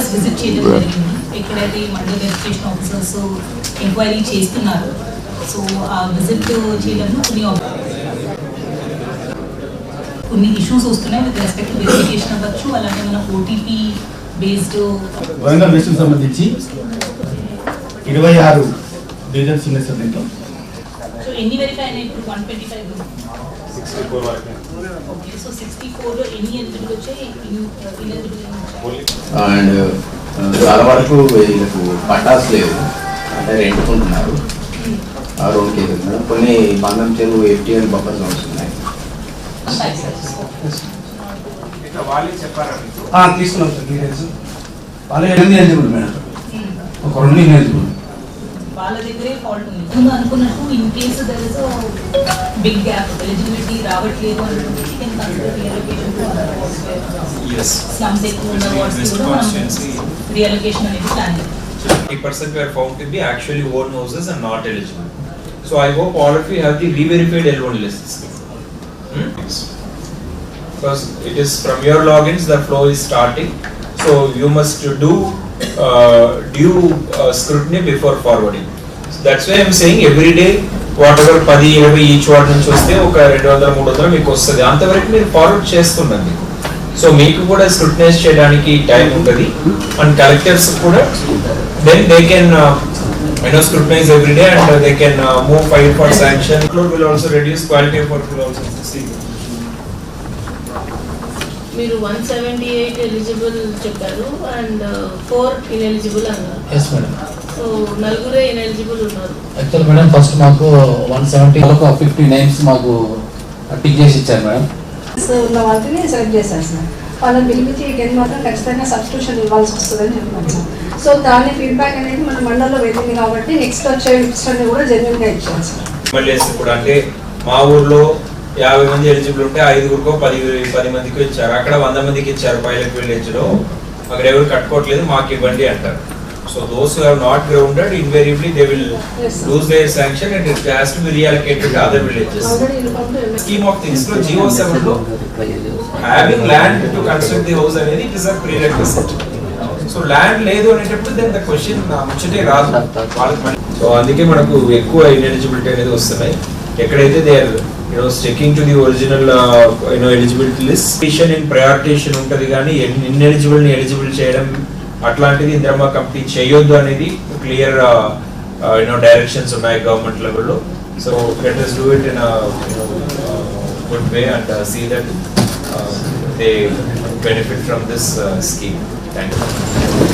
Areas visit చేయడం జరిగింది. ఎక్కడైతే మండల వెరిఫికేషన్ ఆఫీసర్స్ ఎంక్వైరీ చేస్తున్నారు. సో ఆ విజిట్ చేయడంలో కొన్ని ఇష్యూస్ వస్తున్నాయి విత్ రెస్పెక్ట్ వెరిఫికేషన్ అవ్వచ్చు, అలాగే మన ఓటీపీ బేస్డ్ వరంగల్ వెస్ట్ సంబంధించి 26 డివిజన్స్ ఉన్నాయి సార్ దీంట్లో. సో ఎన్ని వెరిఫై అయినాయి ఇప్పుడు? 125 64 వరకు. ఓకే, సో 64 లో ఎన్ని ఎలిజిబుల్ వచ్చాయి? అండ్ చాలా వరకు వీళ్ళకు పట్టాస్ లేవు, అంటే రెండుకుంటున్నారు. ఆ రోడ్ కేసెస్ మేడం. కొన్ని బంధం చెరువు ఎఫ్టీఎల్ బఫర్ జోన్స్ ఉన్నాయి. తీసుకున్నాం సార్ డీటెయిల్స్. వాళ్ళు ఎలిజిబుల్ మేడం, ఒక 2 ఎలిజిబుల్. వాళ్ళ దగ్గరే ఫాల్ట్ ఉంది. ముందు అనుకున్నట్టు in case there is big gap, eligibility రావట్లేదు అనుకుంటే you can consider reallocation to other wards. Slums ఎక్కువ ఉన్న వాట్స్ కూడా రీఅలొకేషన్ అనేది ప్లాన్ చేయాలి. 50% were found to be actually own houses and not eligible. So I hope all of you have the re-verified L1 lists. Because it is from your logins the flow is starting. So you must do due scrutiny before forwarding. So that's why I am saying every day whatever 10-20 each ward నుంచి వస్తే ఒక 200-300 మీకు వస్తుంది. అంతవరకు మీరు forward చేస్తుండండి. So మీకు కూడా scrutinise చేయడానికి టైం ఉంటుంది. అండ్ కలెక్టర్స్ కూడా then they can scrutinize every day and they can move file for sanction. Workload will also reduce, quality of work will also see. మీరు 178 ఎలిజిబుల్ చెప్పారు అండ్ 4 ఇన్ఎలిజిబుల్ అన్నారు. yes madam. So నలుగురే ineligible ఉన్నారు. Actual madam first మాకు 170 ఒక 50 names మాకు tick చేసి ఇచ్చారు మేడం. సో ఉన్న వాళ్ళని సెలెక్ట్ చేశారు సార్. వాళ్ళని పిలిపించి ఇక్కడికి మాత్రం ఖచ్చితంగా సబ్స్టిట్యూషన్ ఇవ్వాల్సి వస్తుందని చెప్పాను సార్. సో దాని ఫీడ్బ్యాక్ అనేది మన మండలంలో వెళ్ళింది కాబట్టి నెక్స్ట్ వచ్చే లిస్ట్ కూడా జెన్యున్గా ఇచ్చాను సార్. ఎమ్మెల్యేస్ కూడా అంటే మా ఊర్లో 50 మంది ఎలిజిబుల్ ఉంటే 5గురికో 10 మందికి ఇచ్చారు. అక్కడ 100 మందికి ఇచ్చారు. పైలట్ విలేజ్ లో అక్కడ ఎవరు కట్టుకోవట్లేదు, మాకు ఇవ్వండి అంటారు. So those who have not grounded invariably they will lose their sanction and it has to be reallocated to other villages. Scheme of things లో GO7 లో having land to construct the house అనేది it is a prerequisite. So land లేదు అనేటప్పుడు then the question ముచ్చటే రాదు వాళ్ళకి. So అందుకే మనకు ఎక్కువ ఇన్ఎలిజిబిలిటీ అనేది వస్తున్నాయి. ఎక్కడైతే they are sticking to the original eligibility list. In prioritization ఉంటది కానీ ineligible ని eligible చేయడం అట్లాంటిది ఇంద్రమ్మ కమిటీ చేయొద్దు అనేది క్లియర్ డైరెక్షన్స్ ఉన్నాయి గవర్నమెంట్ లెవెల్లో. So let us do it in a good way and see that they benefit from this scheme. Thank you.